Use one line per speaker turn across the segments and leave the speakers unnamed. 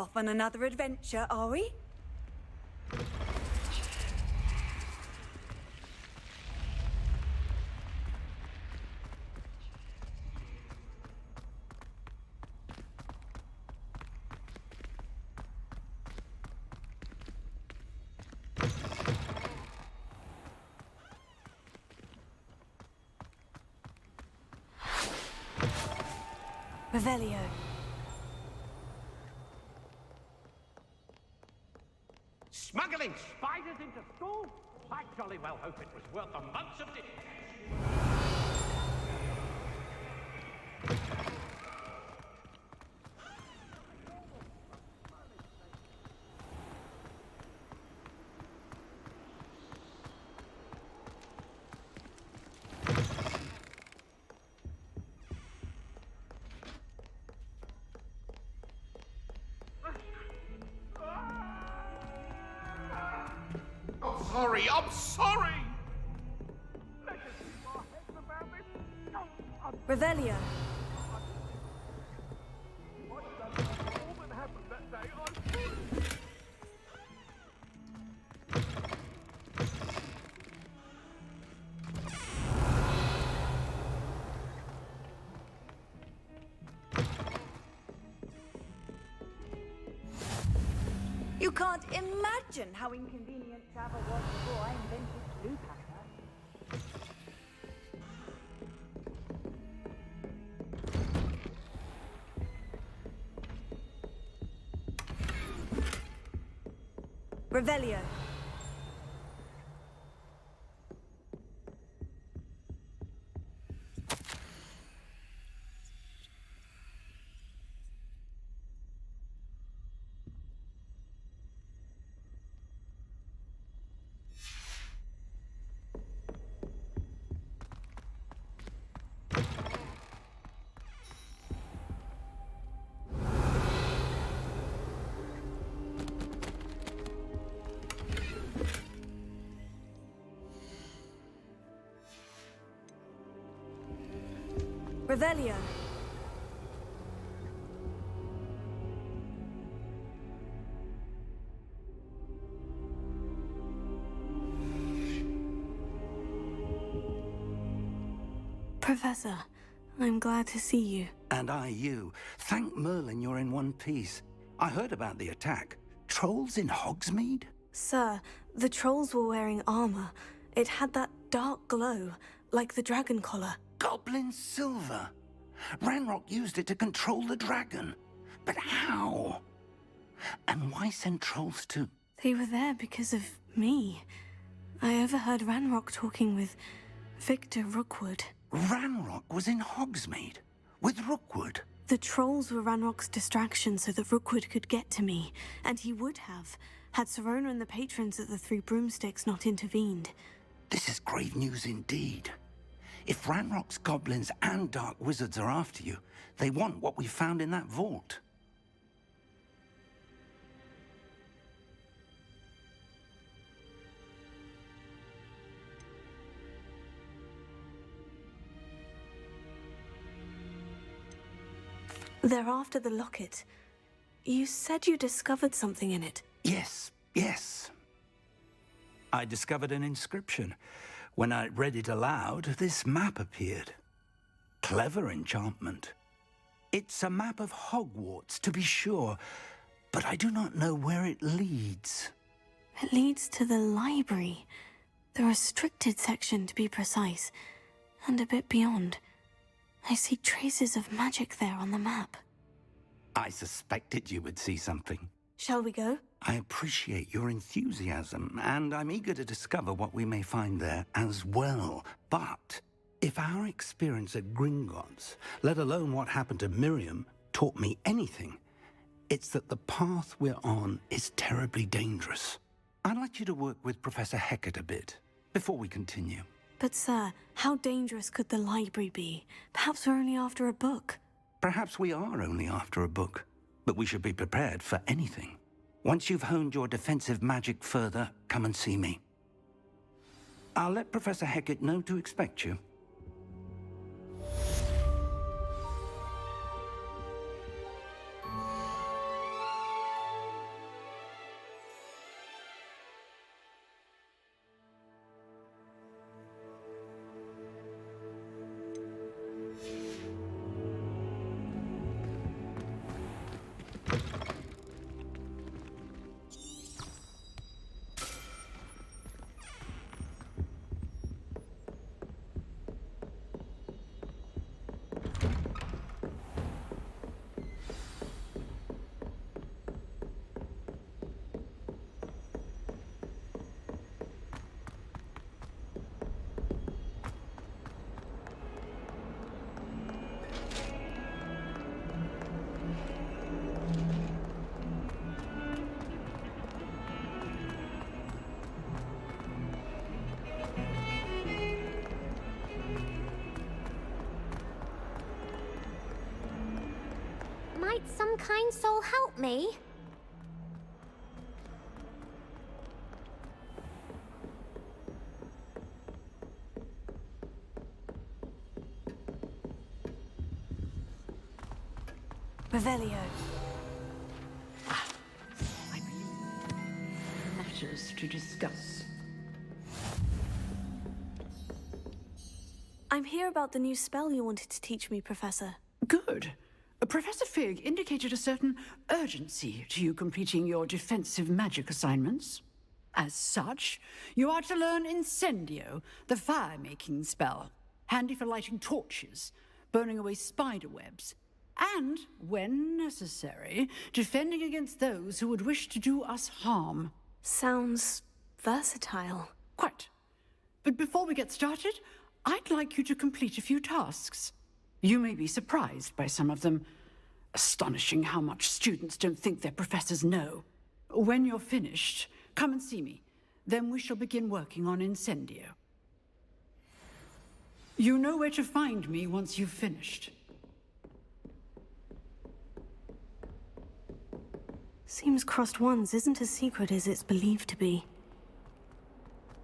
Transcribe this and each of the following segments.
off on another adventure, are we? Revelio.
Smuggling spiders into school? I jolly well hope it was worth the months of I'm sorry!
Revelio. You can't imagine how inconvenient travel was before I invented Blue Packer. Revelio. Revelio.
Professor, I'm glad to see you.
And I you. Thank Merlin you're in one piece. I heard about the attack. Trolls in Hogsmeade?
Sir, the trolls were wearing armor. It had that dark glow, like the dragon collar.
Goblin silver. Ranrock used it to control the dragon. But how? And why send trolls to...
They were there because of me. I overheard Ranrock talking with Victor Rookwood.
Ranrock was in Hogsmeade? With Rookwood?
The trolls were Ranrock's distraction so that Rookwood could get to me. And he would have, had Serona and the patrons at the Three Broomsticks not intervened.
This is grave news indeed. If Ranrock's goblins and dark wizards are after you, they want what we found in that vault.
They're after the locket. You said you discovered something in it.
Yes. I discovered an inscription. When I read it aloud, this map appeared. Clever enchantment. It's a map of Hogwarts, to be sure, but I do not know where it leads.
It leads to the library. The restricted section, to be precise, and a bit beyond. I see traces of magic there on the map.
I suspected you would see something.
Shall we go?
I appreciate your enthusiasm, and I'm eager to discover what we may find there as well. But if our experience at Gringotts, let alone what happened to Miriam, taught me anything, it's that the path we're on is terribly dangerous. I'd like you to work with Professor Hecat a bit before we continue.
But sir, how dangerous could the library be? Perhaps we're only after a book.
Perhaps we are only after a book, but we should be prepared for anything. Once you've honed your defensive magic further, come and see me. I'll let Professor Hecat know to expect you.
some kind soul help me?
Revelio.
Matters to discuss.
I'm here about the new spell you wanted to teach me, Professor.
Good. Professor Fig indicated a certain urgency to you completing your defensive magic assignments. As such, you are to learn Incendio, the fire-making spell, handy for lighting torches, burning away spider webs, and, when necessary, defending against those who would wish to do us harm.
Sounds versatile.
Quite. But before we get started, I'd like you to complete a few tasks. You may be surprised by some of them. Astonishing how much students don't think their professors know. When you're finished, come and see me. Then we shall begin working on Incendio. You know where to find me once you've finished.
Seems Crossed Wands isn't as secret as it's believed to be.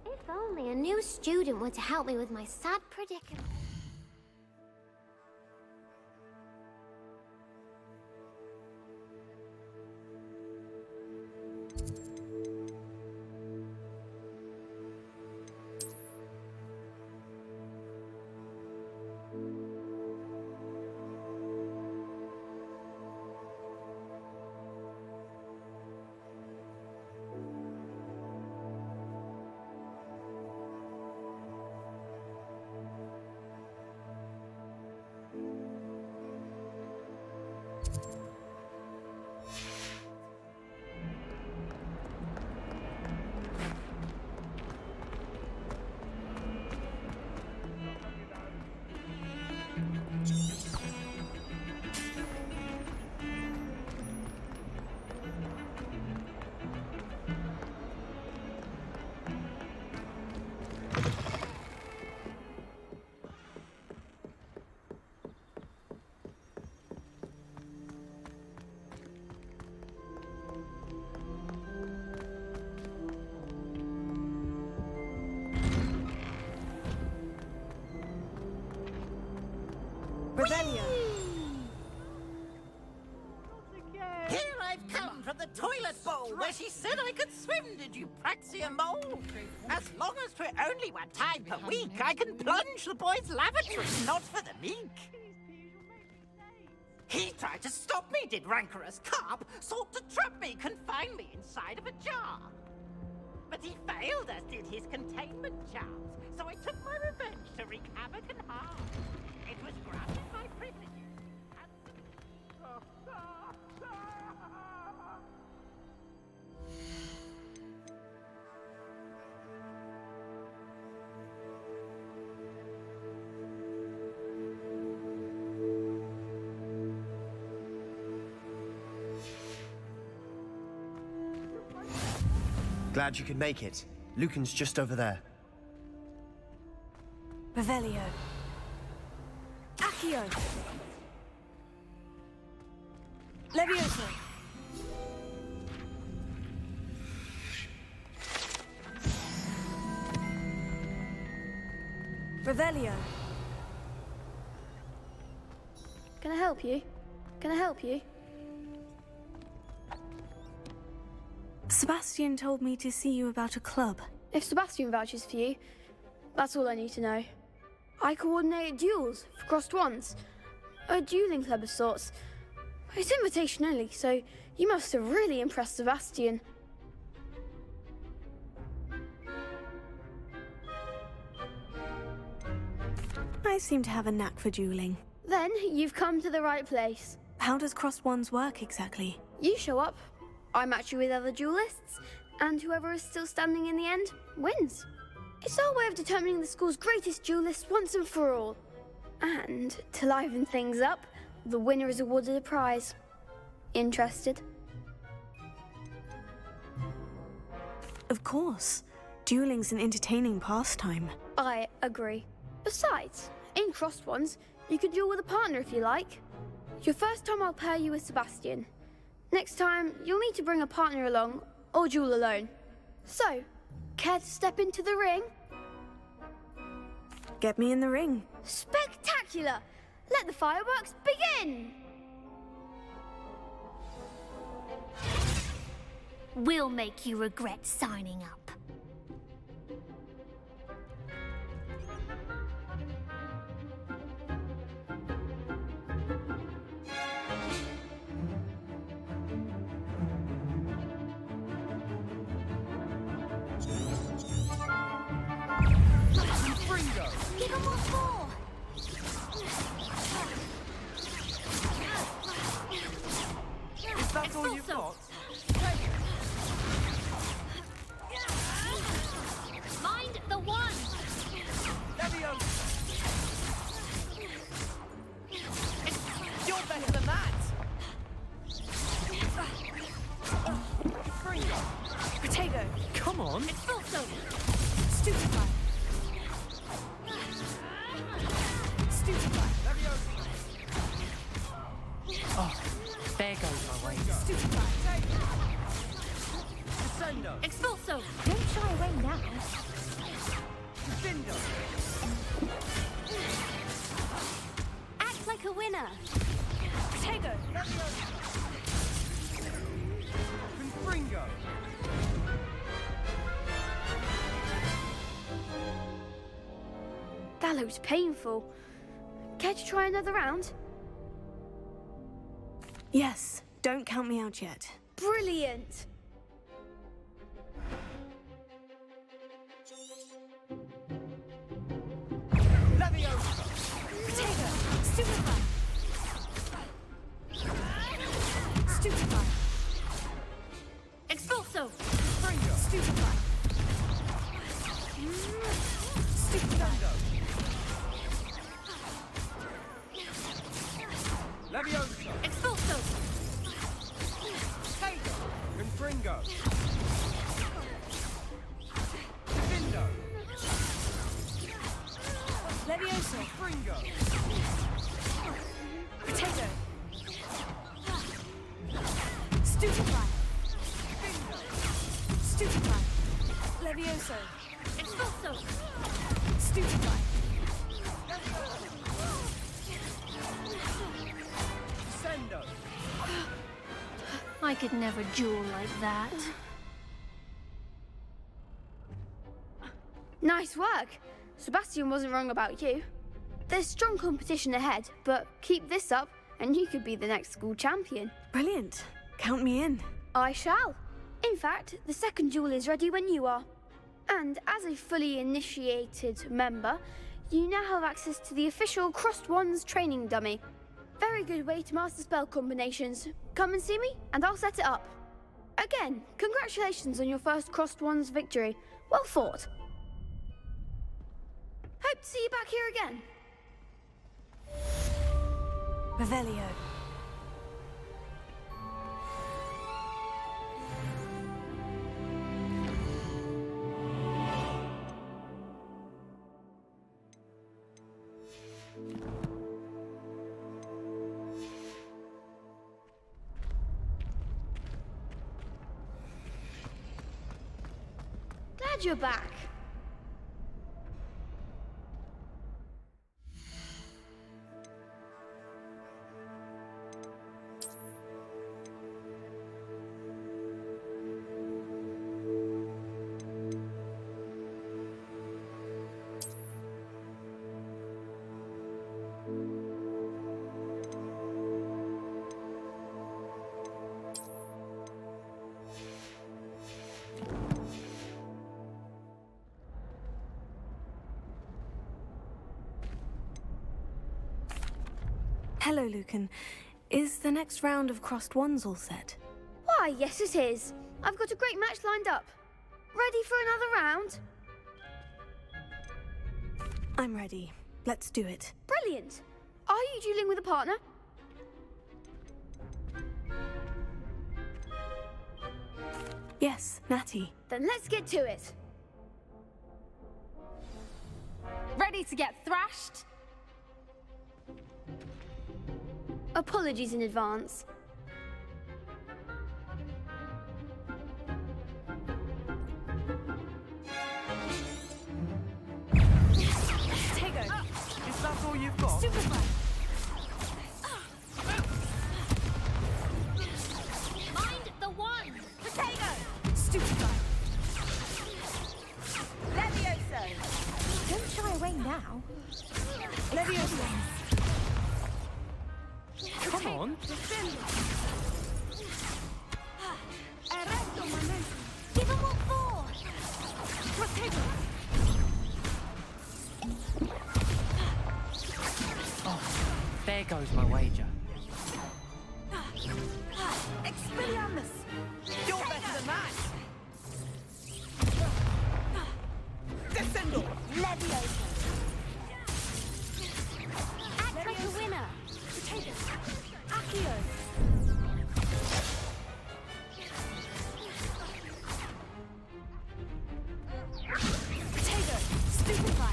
If only a new student were to help me with my sad predicament.
Revelio.
Here I've come from the toilet bowl where she said I could swim, did you praxia mole? As long as for only one time per week, I can plunge the boys' lavatory, not for the meek. He tried to stop me, did rancorous carp, sought to trap me, confine me inside of a jar. But he failed, as did his containment charms, so I took my revenge to wreak havoc and harm. It was granted my privileges.
Glad you could make it. Lucan's just over there.
Revelio. Accio. Levioso. Revelio.
Can I help you? Can I help you?
Sebastian told me to see you about a club.
If Sebastian vouches for you, that's all I need to know. I coordinate duels for Crossed Wands. A dueling club of sorts. It's invitation only, so you must have really impressed Sebastian.
I seem to have a knack for dueling.
Then you've come to the right place.
How does Crossed Wands work exactly?
You show up, I match you with other duelists, and whoever is still standing in the end wins. It's our way of determining the school's greatest duelist once and for all. And to liven things up, the winner is awarded a prize. Interested?
Of course. Dueling's an entertaining pastime.
I agree. Besides, in Crossed Wands, you could duel with a partner if you like. Your first time I'll pair you with Sebastian. Next time, you'll need to bring a partner along, or duel alone. So, care to step into the ring?
Get me in the ring.
Spectacular! Let the fireworks begin!
We'll make you regret signing up. Give him what for!
Is that all you've got?
Mind the one!
You're better than that!
Potato.
Come on.
Expulso!
Stupefy. Stupefy.
Oh, there goes my way.
Stupefy.
Descendo.
Expulso!
Don't shy away now.
Descendo.
Act like a winner!
Potato.
Confringo.
That looks painful. Care to try another round?
Yes, don't count me out yet.
Brilliant!
Potato. Stupefy. Stupefy.
Expulso!
Stupefy. Stupefy.
Leviosa.
Expulso!
Confringo. Descendo.
Leviosa.
Confringo.
Potato. Stupefy. Stupefy. Levioso.
Expulso!
Stupefy.
Descendo.
I could never duel like that.
Nice work! Sebastian wasn't wrong about you. There's strong competition ahead, but keep this up and you could be the next school champion.
Brilliant. Count me in.
I shall. In fact, the second duel is ready when you are. And as a fully initiated member, you now have access to the official Crossed Wands training dummy. Very good way to master spell combinations. Come and see me, and I'll set it up. Again, congratulations on your first Crossed Wands victory. Well fought. Hope to see you back here again.
Revelio.
Glad you're back.
Hello, Lucan. Is the next round of Crossed Wands all set?
Why, yes it is. I've got a great match lined up. Ready for another round?
I'm ready. Let's do it.
Brilliant. Are you dueling with a partner?
Yes, Natty.
Then let's get to it.
Ready to get thrashed?
Apologies in advance.
Is that all you've got?
Mind the one!
Potato! Stupefy! Levioso!
Don't shy away now.
Levioso!
Come on.
Eretto momentum!
Give them what for!
Potato!
There goes my wager.
Expelliarmus!
You're better than that!
Descendo! Levioso!
Act like a winner!
Potato! Accio! Potato! Stupefy!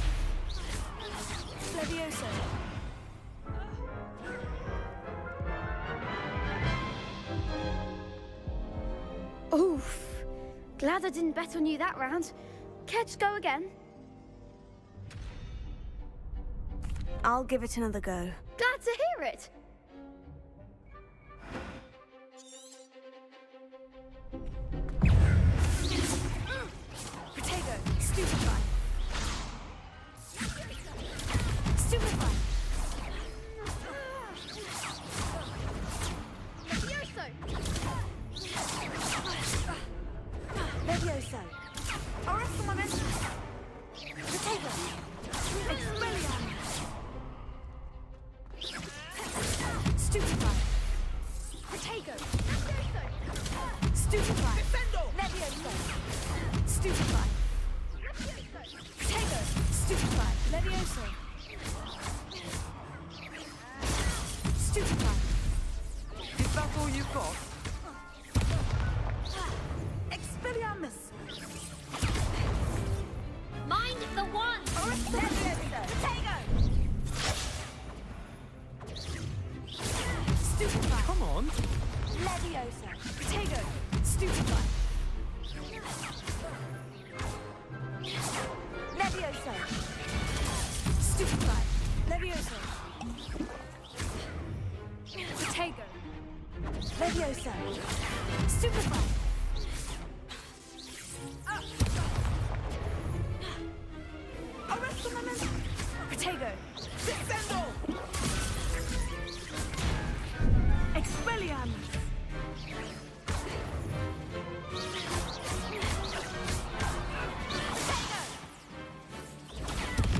Levioso!
Oof. Glad I didn't bet on you that round. Care to go again?
I'll give it another go.
Glad to hear it.
Potato! Stupefy! Stupefy! Levioso! Arresto momentum! Potato! Expelliarmus! Stupefy! Potato! Stupefy! Defendo! Levioso! Stupefy! Potato! Stupefy! Levioso! Stupefy!
Is that all you've got?
Expelliarmus!
Mind the one!
Levioso! Potato! Stupefy!
Come on.
Levioso! Potato! Stupefy! Levioso! Stupefy! Levioso! Potato! Levioso! Stupefy! Arresto momentum! Potato! Descendo! Expelliarmus! Potato!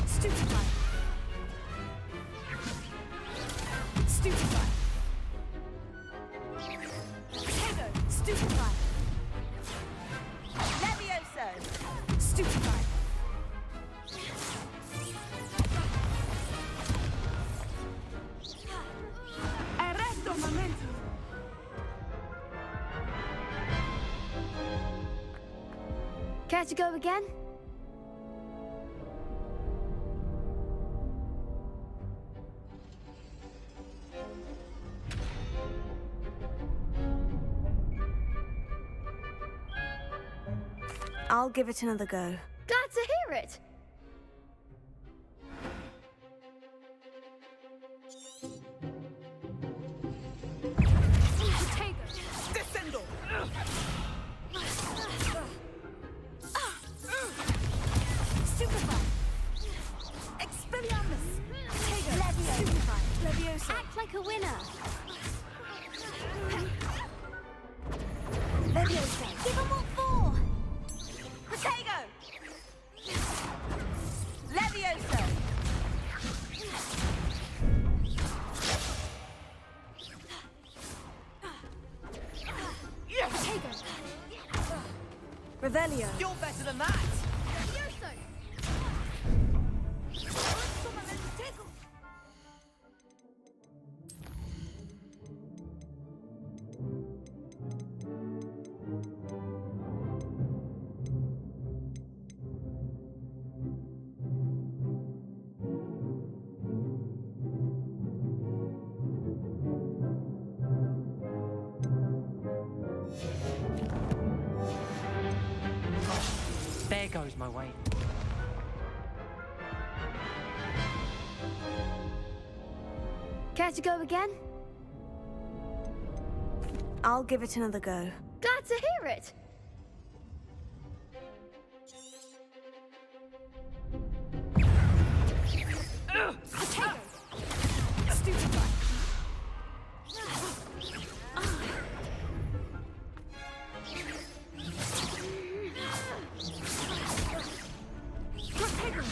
Stupefy! Stupefy! Potato! Stupefy! Levioso! Stupefy! Eretto momentum!
Care to go again?
I'll give it another go.
Glad to hear it.
Potato! Descendo! Stupefy! Expelliarmus! Potato! Levioso! Stupefy! Levioso!
Act like a winner!
Levioso!
Give them what for!
Potato! Levioso! Potato! Revelio!
You're better than that!
goes my way.
Care to go again?
I'll give it another go.
Glad to hear it.
Potato! Stupefy! Potato!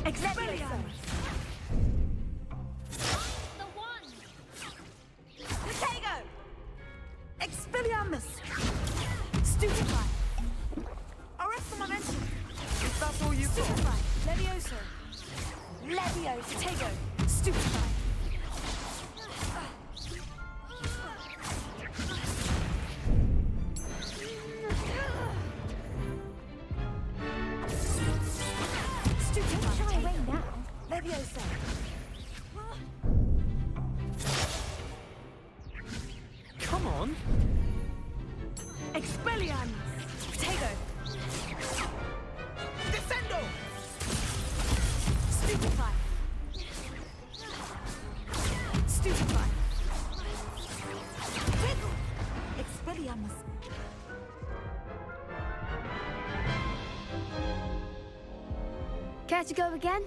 Expelliarmus!
The one!
Potato! Expelliarmus! Stupefy! Arrest the momentum!
If that's all you've got.
Stupefy! Levioso! Levioso! Potato! Stupefy! Stupefy!
Shy away now.
Levioso!
Come on.
Expelliarmus! Potato!
Descendo!
Stupefy! Stupefy! Wiggle! Expelliarmus!
Care to go again?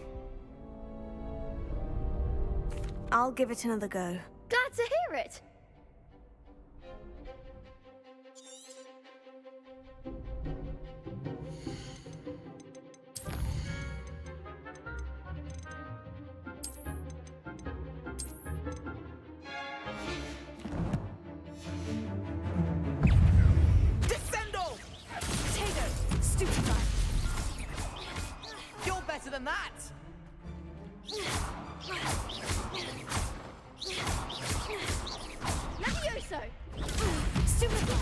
I'll give it another go.
Glad to hear it.
Descendo!
Potato! Stupefy!
You're better than that!
Levioso!
Stupefy!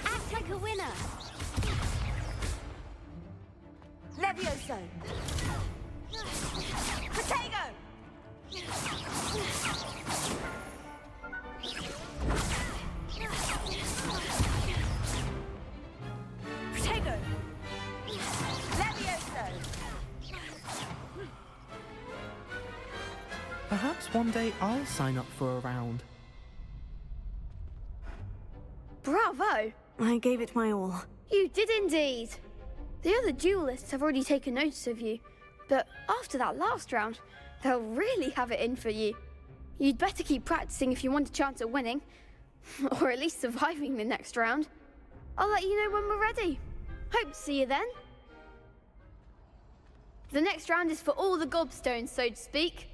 Act like a winner.
Levioso! Potato! Potato! Levioso!
Perhaps one day I'll sign up for a round.
Bravo!
I gave it my all.
You did indeed. The other duelists have already taken notice of you, but after that last round, they'll really have it in for you. You'd better keep practicing if you want a chance at winning, or at least surviving the next round. I'll let you know when we're ready. Hope to see you then. The next round is for all the gobstones, so to speak.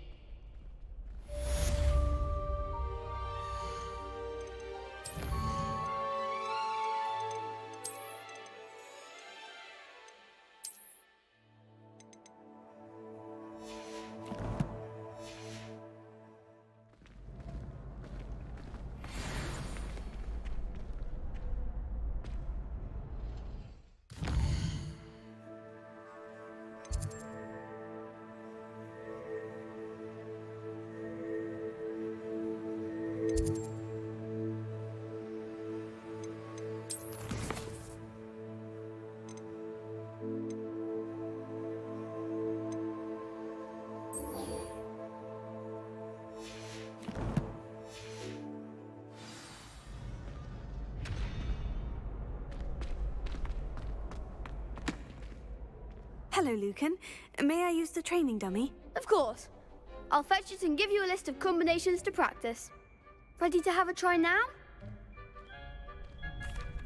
Hello, Lucan. May I use the training dummy?
Of course. I'll fetch it and give you a list of combinations to practice. Ready to have a try now?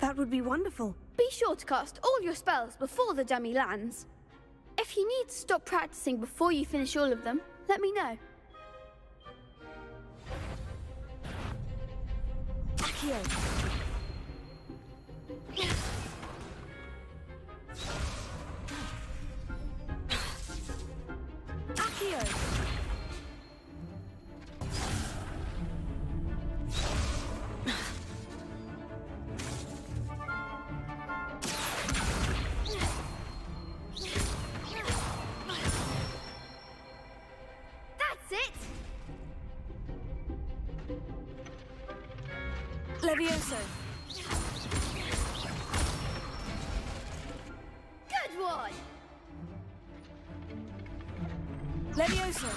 That would be wonderful.
Be sure to cast all your spells before the dummy lands. If you need to stop practicing before you finish all of them, let me know.
Accio! Accio!
Levioso.
Good one!
Levioso.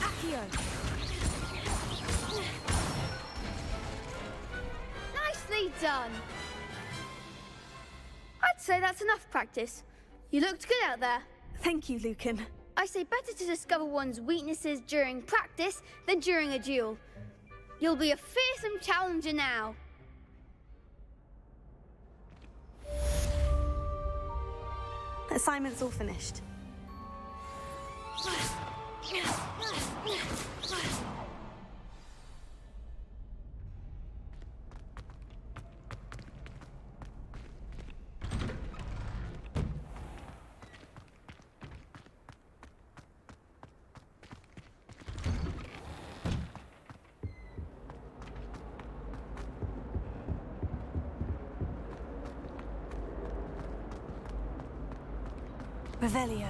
Accio.
Nicely done! I'd say that's enough practice. You looked good out there.
Thank you, Lucan.
I say better to discover one's weaknesses during practice than during a duel. You'll be a fearsome challenger now.
Assignment's all finished. Revelio.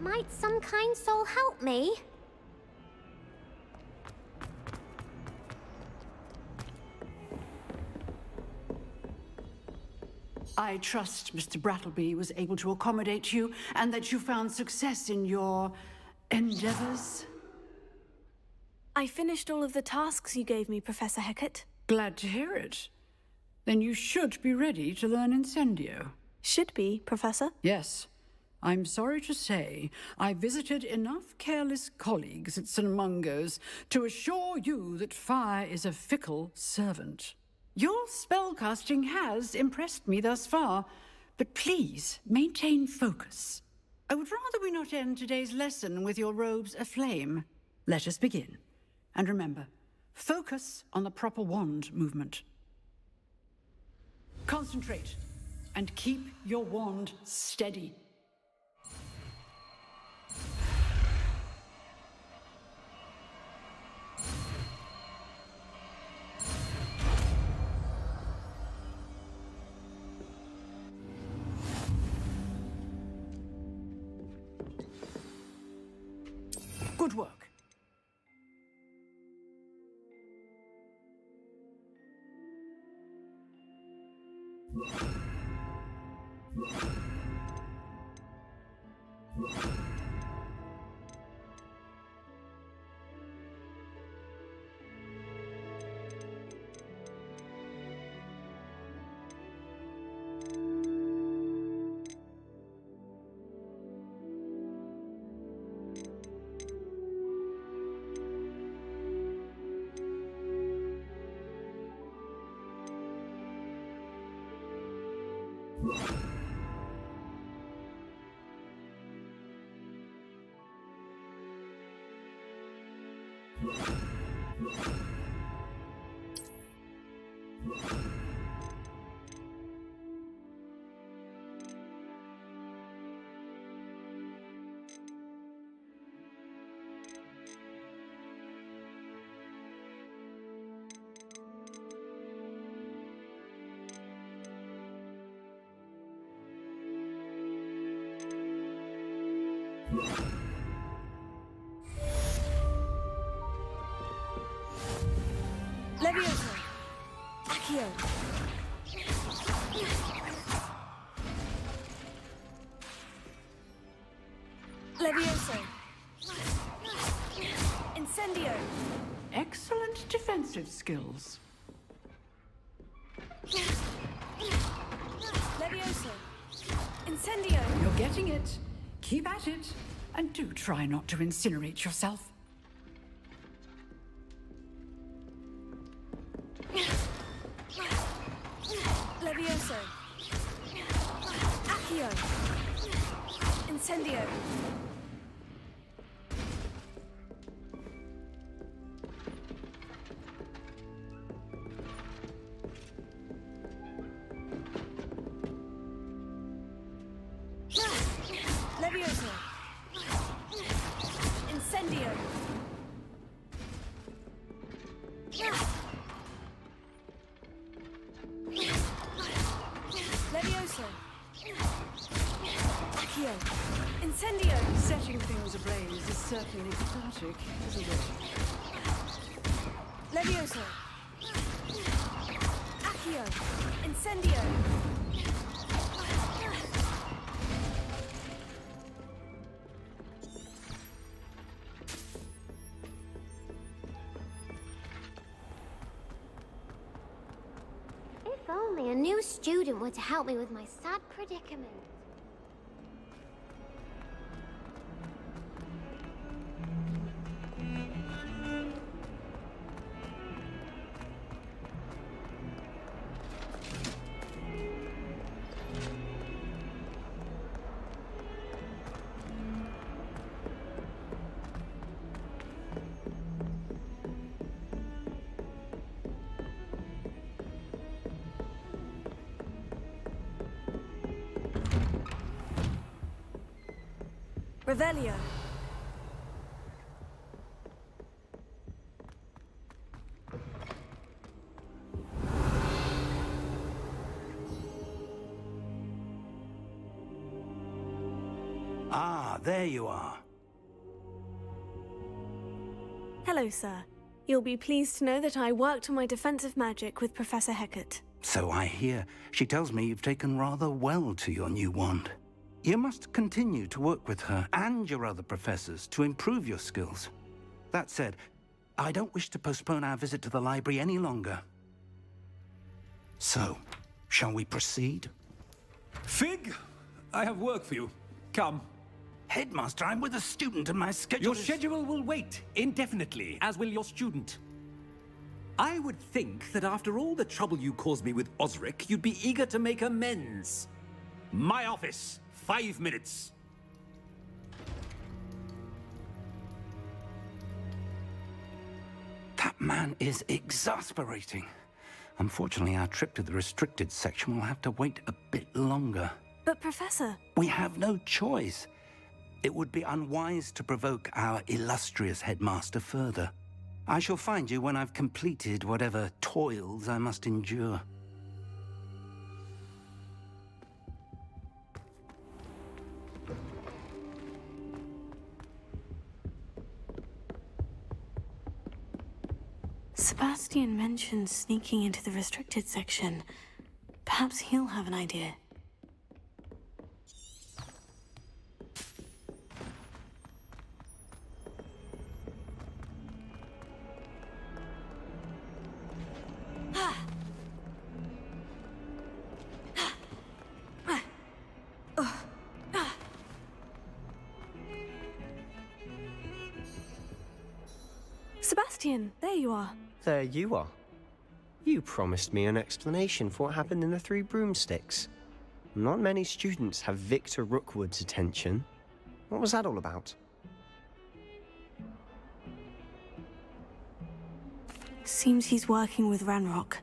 Might some kind soul help me?
I trust Mr. Brattleby was able to accommodate you and that you found success in your endeavors.
I finished all of the tasks you gave me, Professor Hecat.
Glad to hear it. Then you should be ready to learn Incendio.
Should be, Professor.
Yes. I'm sorry to say, I visited enough careless colleagues at St. Mungo's to assure you that fire is a fickle servant. Your spellcasting has impressed me thus far, but please maintain focus. I would rather we not end today's lesson with your robes aflame. Let us begin. And remember, focus on the proper wand movement. Concentrate and keep your wand steady. Good work.
Levioso. Accio. Levioso. Incendio.
Excellent defensive skills.
Levioso. Incendio.
You're getting it. Keep at it. And do try not to incinerate yourself.
Levioso. Accio. Incendio.
Levioso! Accio! Incendio!
Setting things ablaze is certainly cathartic, isn't it?
Levioso! Accio! Incendio!
If only a new student were to help me with my sad predicament.
Revelio!
Ah, there you are.
Hello, sir. You'll be pleased to know that I worked on my defensive magic with Professor Hogwart.
So I hear. She tells me you've taken rather well to your new wand. You must continue to work with her and your other professors to improve your skills. That said, I don't wish to postpone our visit to the library any longer. So, shall we proceed?
Fig, I have work for you. Come.
Headmaster, I'm with a student and my schedule
Your schedule will wait indefinitely, as will your student. I would think that after all the trouble you caused me with Osric, you'd be eager to make amends. My office, 5 minutes.
That man is exasperating. Unfortunately, our trip to the restricted section will have to wait a bit longer.
But, Professor...
We have no choice. It would be unwise to provoke our illustrious headmaster further. I shall find you when I've completed whatever toils I must endure.
Sebastian mentioned sneaking into the restricted section. Perhaps he'll have an idea. Sebastian, there you are.
There you are. You promised me an explanation for what happened in the Three Broomsticks. Not many students have Victor Rookwood's attention. What was that all about?
Seems he's working with Ranrock.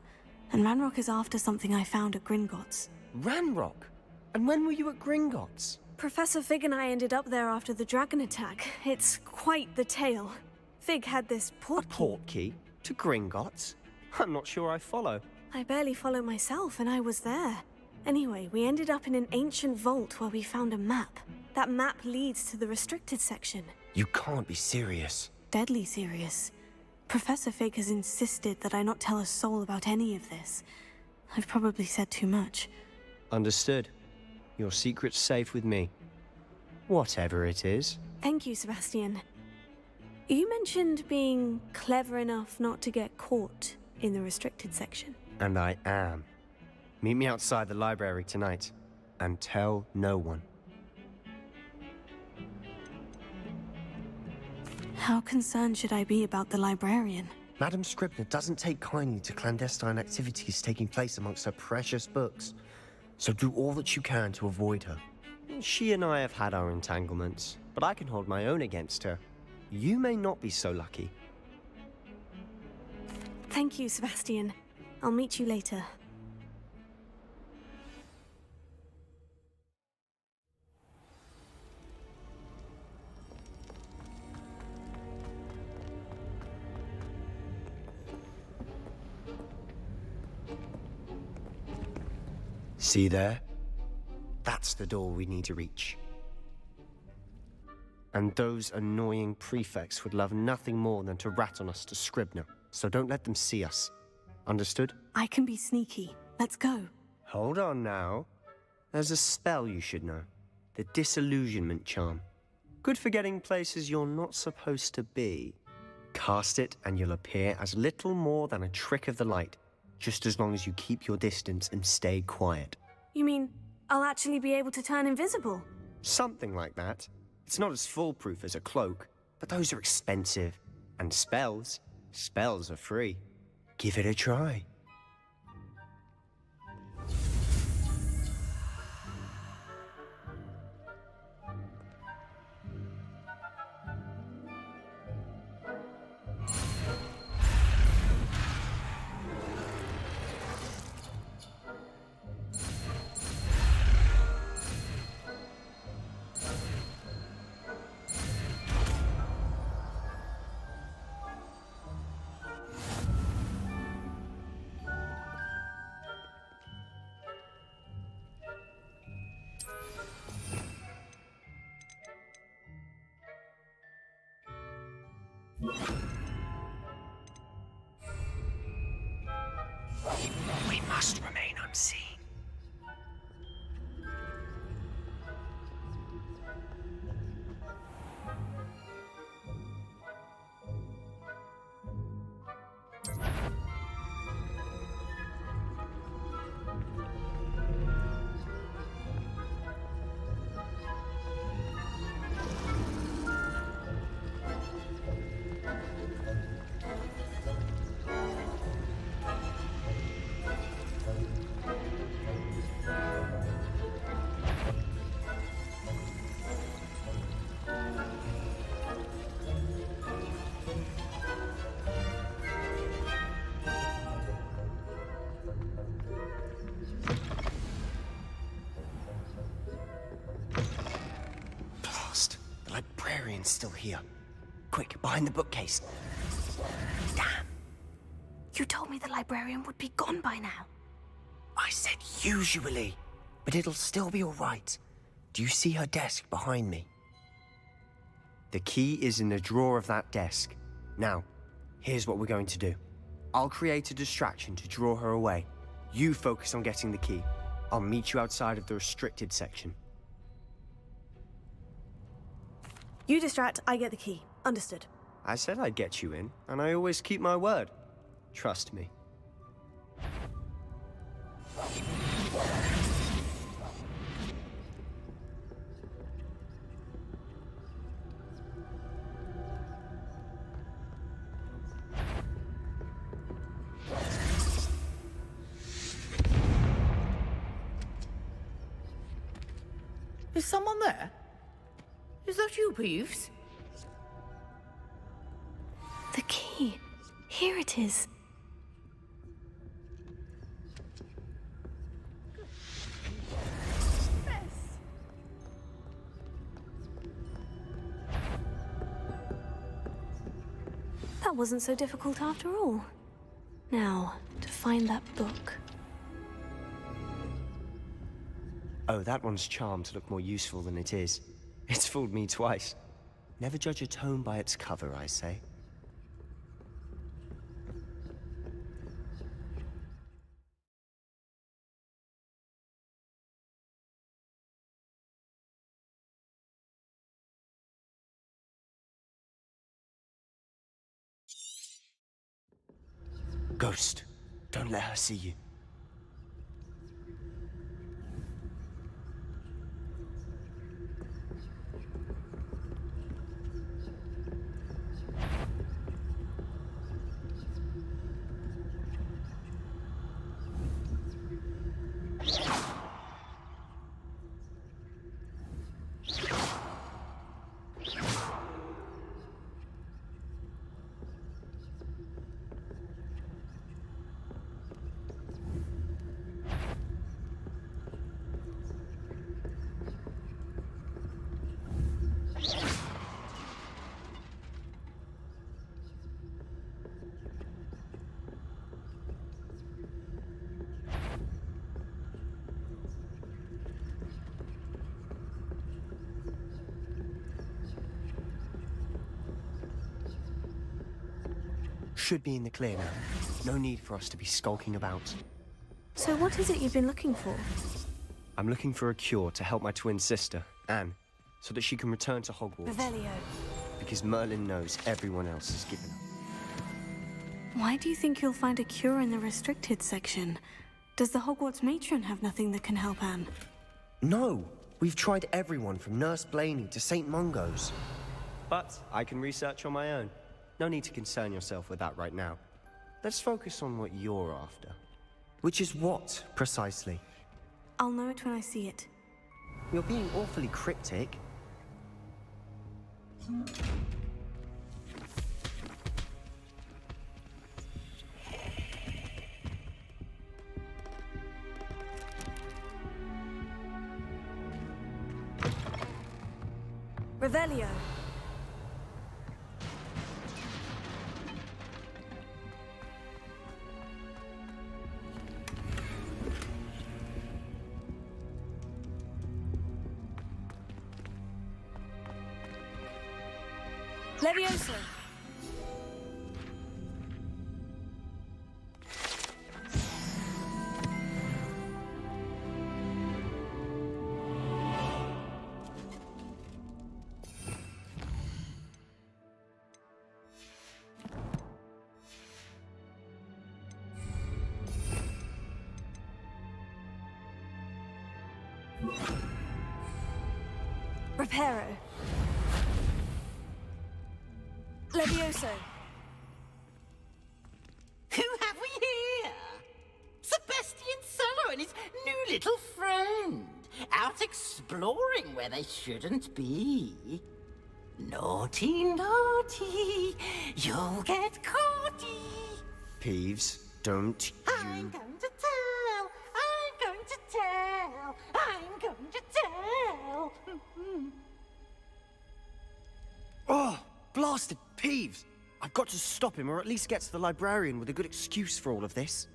And Ranrock is after something I found at Gringotts.
Ranrock? And when were you at Gringotts?
Professor Fig and I ended up there after the dragon attack. It's quite the tale. Fig had this portkey.
A portkey? To Gringotts? I'm not sure I follow.
I barely follow myself, and I was there. Anyway, we ended up in an ancient vault where we found a map. That map leads to the restricted section.
You can't be serious.
Deadly serious. Professor Fig has insisted that I not tell a soul about any of this. I've probably said too much.
Understood. Your secret's safe with me. Whatever it is.
Thank you, Sebastian. You mentioned being clever enough not to get caught in the restricted section.
And I am. Meet me outside the library tonight. And tell no one.
How concerned should I be about the librarian?
Madam Scribner doesn't take kindly to clandestine activities taking place amongst her precious books. So do all that you can to avoid her. She and I have had our entanglements, but I can hold my own against her. You may not be so lucky.
Thank you, Sebastian. I'll meet you later.
See there? That's the door we need to reach. And those annoying prefects would love nothing more than to rat on us to Scribner, so don't let them see us. Understood?
I can be sneaky. Let's go.
Hold on now. There's a spell you should know. The Disillusionment Charm. Good for getting places you're not supposed to be. Cast it and you'll appear as little more than a trick of the light, just as long as you keep your distance and stay quiet.
You mean I'll actually be able to turn invisible?
Something like that. It's not as foolproof as a cloak, but those are expensive. And spells are free. Give it a try. We must remain unseen. The librarian's still here. Quick, behind the bookcase. Damn.
You told me the librarian would be gone by now.
I said usually, but it'll still be all right. Do you see her desk behind me? The key is in the drawer of that desk. Now, here's what we're going to do. I'll create a distraction to draw her away. You focus on getting the key. I'll meet you outside of the restricted section.
You distract, I get the key. Understood.
I said I'd get you in, and I always keep my word. Trust me.
Is someone there? Is that you, Peeves?
The key. Here it is. That wasn't so difficult after all. Now, to find that book.
Oh, that one's charmed to look more useful than it is. It's fooled me twice. Never judge a tome by its cover, I say. Ghost, don't let her see you. should be in the clear now. No need for us to be skulking about.
So what is it you've been looking for?
I'm looking for a cure to help my twin sister, Anne, so that she can return to Hogwarts.
Revelio.
Because Merlin knows everyone else has given up.
Why do you think you'll find a cure in the restricted section? Does the Hogwarts matron have nothing that can help Anne?
No! We've tried everyone from Nurse Blaney to St. Mungo's. But I can research on my own. No need to concern yourself with that right now. Let's focus on what you're after. Which is what, precisely?
I'll know it when I see it.
You're being awfully cryptic.
Revelio. Levioso. Reparo. Levioso.
Who have we here? Sebastian Sallow and his new little friend. Out exploring where they shouldn't be. Naughty, naughty. You'll get caughty.
Peeves, don't
I'm going to tell. I'm going to tell. I'm going to tell.
Oh, blasted Peeves! I've got to stop him, or at least get to the librarian with a good excuse for all of this.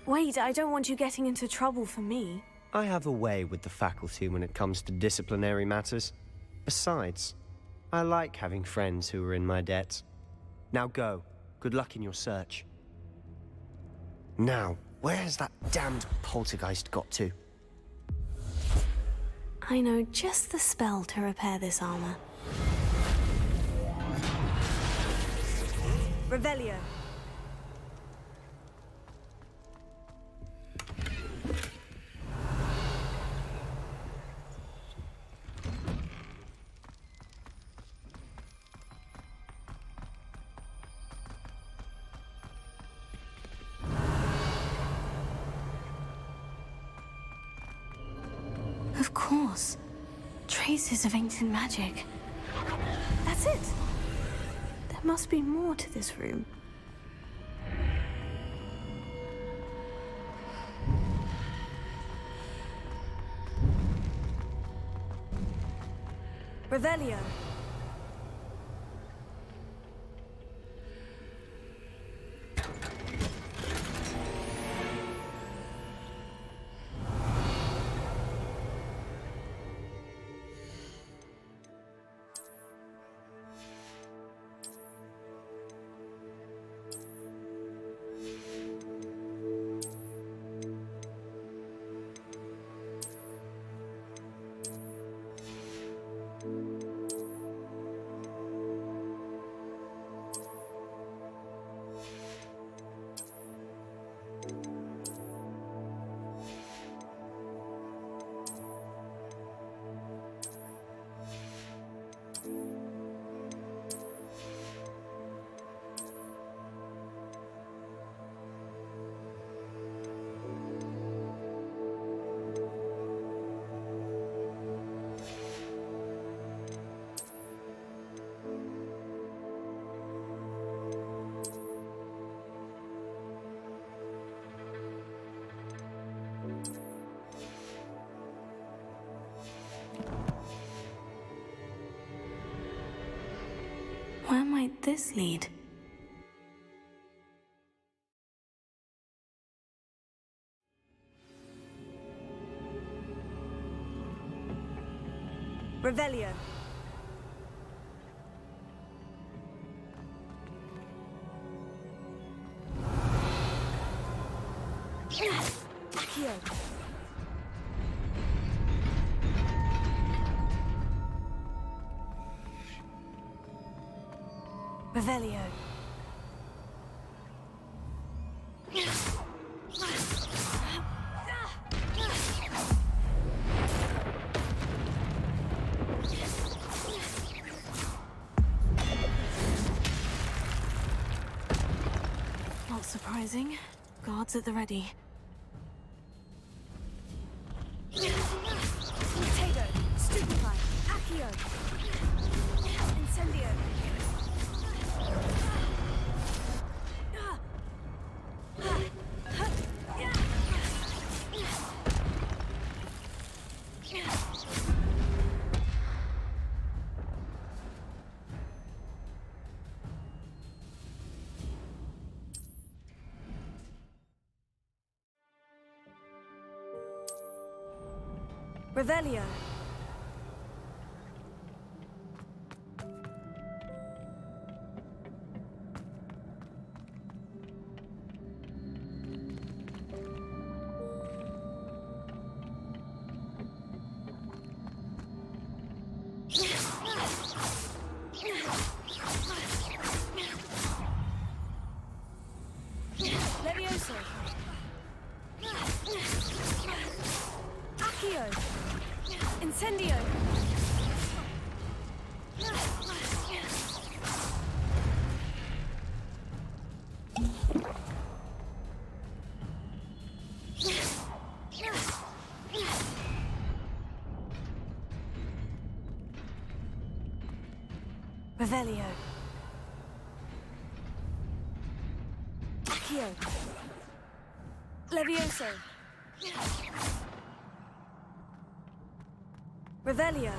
Wait, I don't want you getting into trouble for me.
I have a way with the faculty when it comes to disciplinary matters. Besides, I like having friends who are in my debt. Now go. Good luck in your search. Now, where has that damned poltergeist got to?
I know just the spell to repair this armor. Revelio. Of course. Traces of ancient magic. That's it. There must be more to this room. Revelio. Where might this lead? Revelio.
Accio. Revelio.
Not surprising. Guards at the ready.
Potato. Stupefy. Accio. Incendio. Revelio. Levioso. Accio. Incendio. Revelio. Accio. Levioso. Revelio.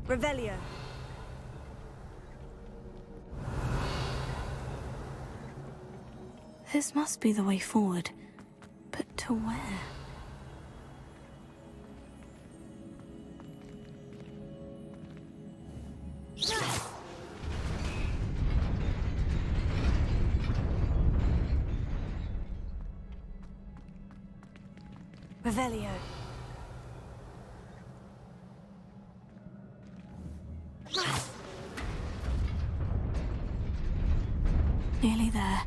Revelio.
This must be the way forward. But to where?
Revelio.
Nearly there.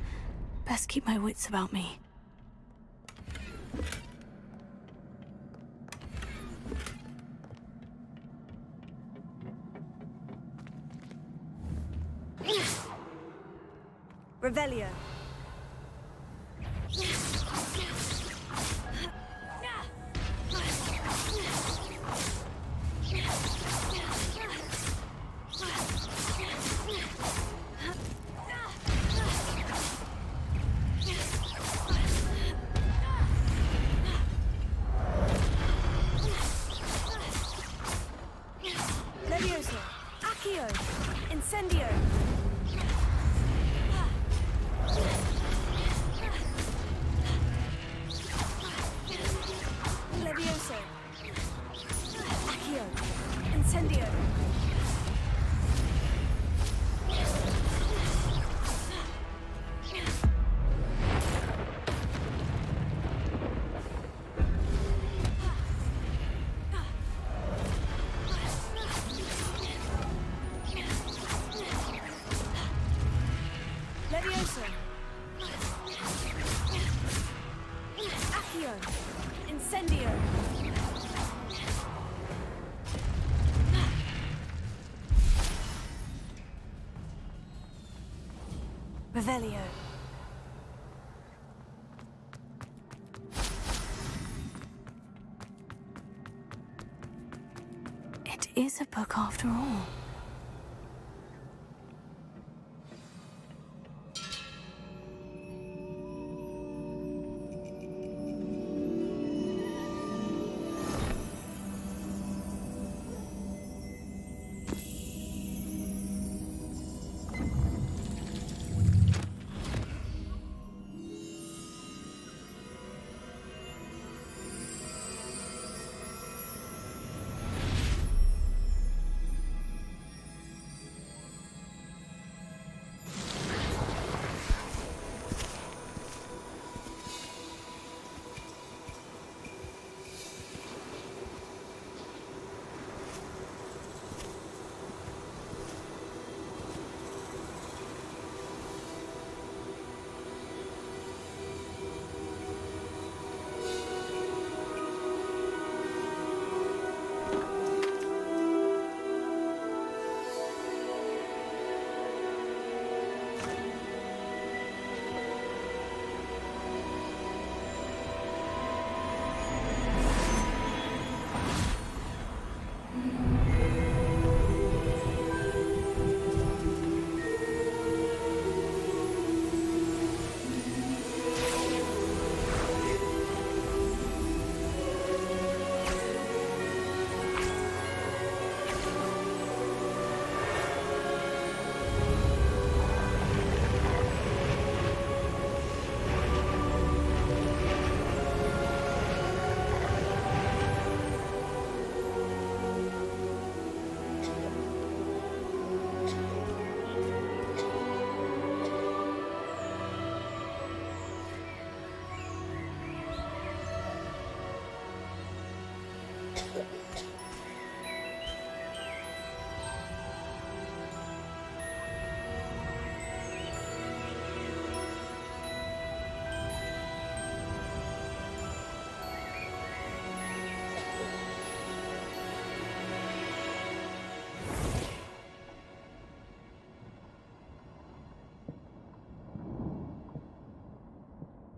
Best keep my wits about me.
Revelio. Levioso. Accio. Incendio. Levioso. Accio. Incendio.
Revelio. It is a book after all.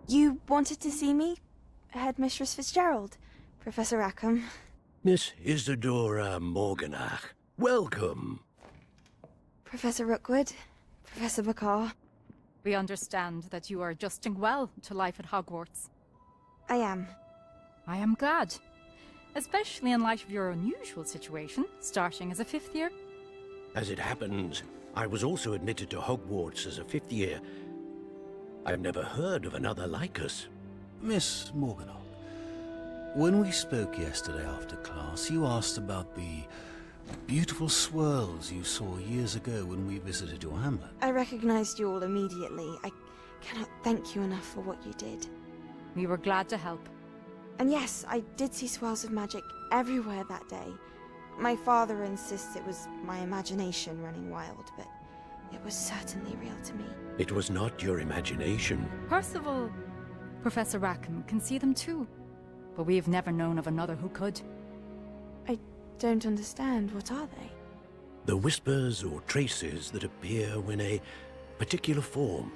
You wanted to see me? Headmistress Fitzgerald? Professor Rackham?
Miss Isadora Morganach, welcome.
Professor Rookwood? Professor McCaw?
We understand that you are adjusting well to life at Hogwarts.
I am.
I am glad. Especially in light of your unusual situation, starting as a 5th year.
As it happens, I was also admitted to Hogwarts as a 5th year. I've never heard of another like us.
Miss Morganach, when we spoke yesterday after class, you asked about the beautiful swirls you saw years ago when we visited your hamlet.
I recognized you all immediately. I cannot thank you enough for what you did.
We were glad to help.
And yes, I did see swirls of magic everywhere that day. My father insists it was my imagination running wild, but it was certainly real to me.
It was not your imagination.
Percival, Professor Rackham can see them too. But we have never known of another who could.
I don't understand. What are they?
The whispers or traces that appear when a particular form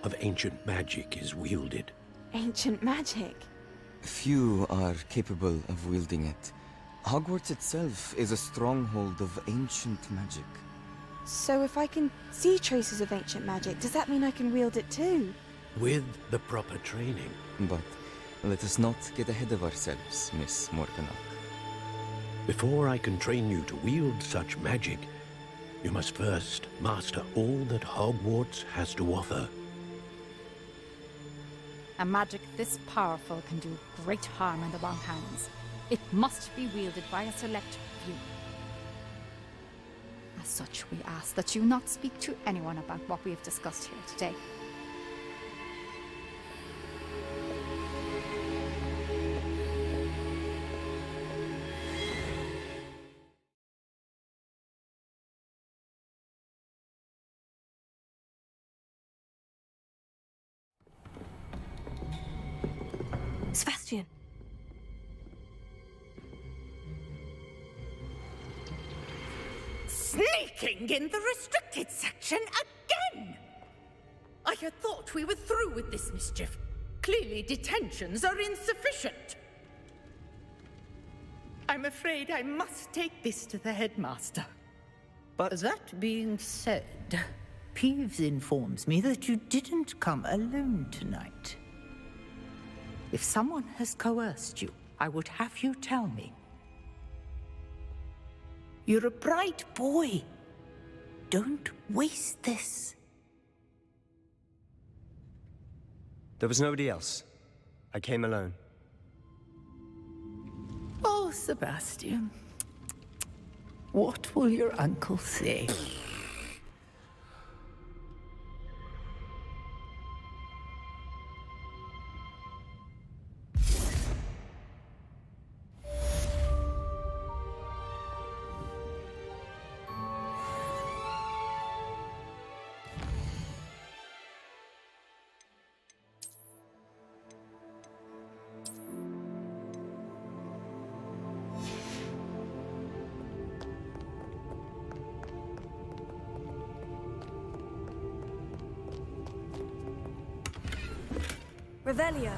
of ancient magic is wielded.
Ancient magic?
Few are capable of wielding it. Hogwarts itself is a stronghold of ancient magic.
So if I can see traces of ancient magic, does that mean I can wield it too?
With the proper training.
But let us not get ahead of ourselves, Miss Morganach.
Before I can train you to wield such magic, you must first master all that Hogwarts has to offer.
A magic this powerful can do great harm in the wrong hands. It must be wielded by a select few. As such, we ask that you not speak to anyone about what we have discussed here today.
Sebastian!
Sneaking in the restricted section again! I
had thought we were through with this mischief. Clearly detentions are insufficient. I'm afraid I must take this to the headmaster.
But
that being said, Peeves informs me that you didn't come alone tonight. If someone has coerced you, I would have you tell me. You're a bright boy. Don't waste this.
there was nobody else. I came alone.
Oh, Sebastian. What will your uncle say?
Revelio.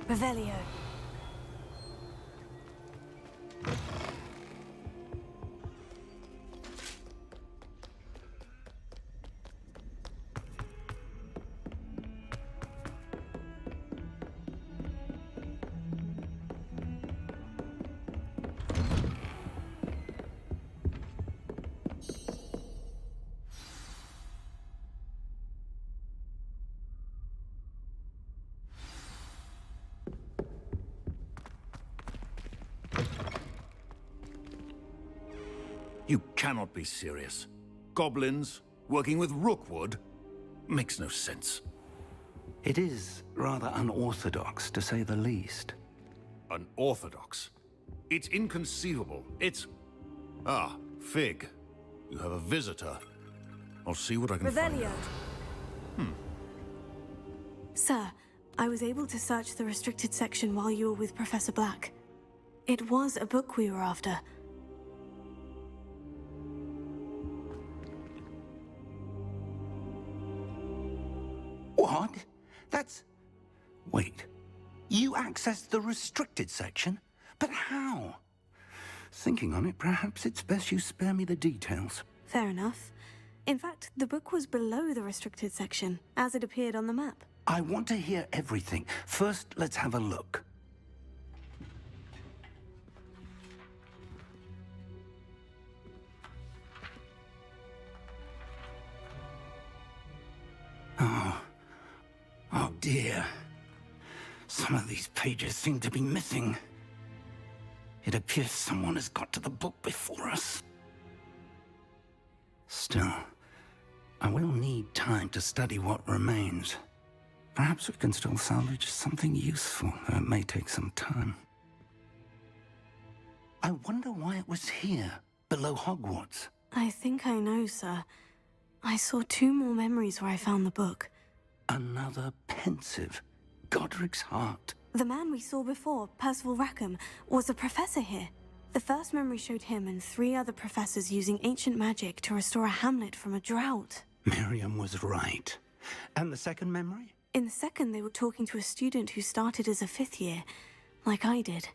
Revelio.
You cannot be serious. Goblins working with Rookwood? Makes no sense.
It is rather unorthodox, to say the least.
Unorthodox? It's inconceivable. It's... Ah, Fig. You have a visitor. I'll see what I can find
Revelio.
out.
Sir, I was able to search the restricted section while you were with Professor Black. It was a book we were after.
What? That's... Wait. You accessed the restricted section? But how? Thinking on it, perhaps it's best you spare me the details.
Fair enough. In fact, the book was below the restricted section, as it appeared on the map.
I want to hear everything. First, let's have a look. Oh dear. Some of these pages seem to be missing. It appears someone has got to the book before us. Still, I will need time to study what remains. Perhaps we can still salvage something useful, though it may take some time. I wonder why it was here, below Hogwarts.
I think I know, sir. I saw 2 more memories where I found the book.
Another pensive. Godric's heart.
The man we saw before, Percival Rackham, was a professor here. The first memory showed him and 3 other professors using ancient magic to restore a hamlet from a drought.
Miriam was right. And the second memory?
In the second, they were talking to a student who started as a 5th year, like I did.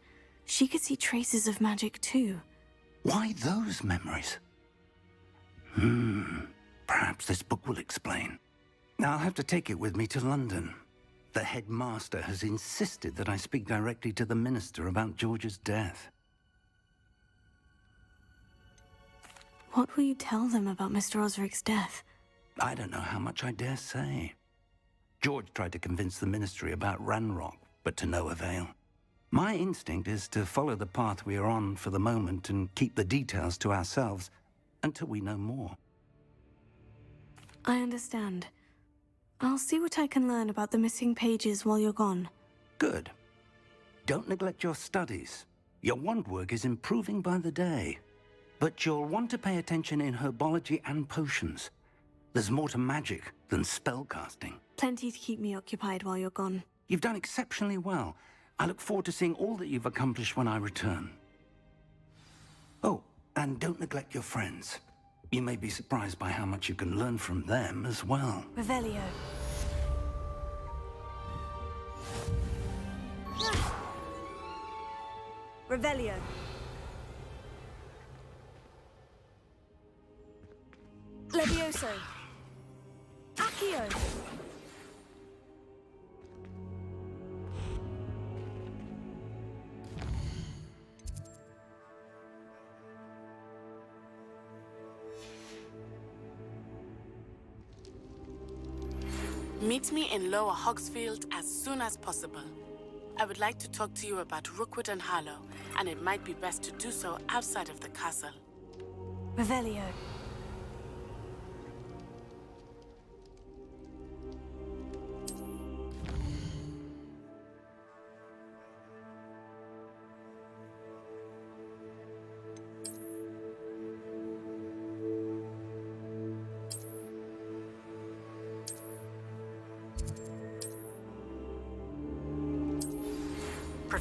She could see traces of magic too.
Why those memories? Perhaps this book will explain. Now I'll have to take it with me to London. The headmaster has insisted that I speak directly to the minister about George's death.
What will you tell them about Mr. Osric's death?
I don't know how much I dare say. George tried to convince the ministry about Ranrock, but to no avail. My instinct is to follow the path we are on for the moment and keep the details to ourselves until we know more.
I understand. I'll see what I can learn about the missing pages while you're gone.
Good. Don't neglect your studies. Your wand work is improving by the day. But you'll want to pay attention in herbology and potions. There's more to magic than spellcasting.
Plenty to keep me occupied while you're gone.
You've done exceptionally well. I look forward to seeing all that you've accomplished when I return. Oh, and don't neglect your friends. You may be surprised by how much you can learn from them as well.
Revelio. Revelio. Levioso. Accio.
Meet me in Lower Hogsfield as soon as possible. I would like to talk to you about Rookwood and Harlow, and it might be best to do so outside of the castle.
Revelio.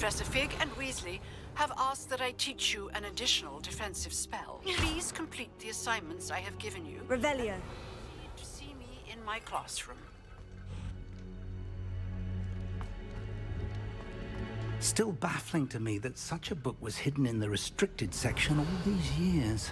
Professor Fig and Weasley have asked that I teach you an additional defensive spell. Please complete the assignments I have given you.
Revelio.
To see me in my classroom.
Still baffling to me that such a book was hidden in the restricted section all these years.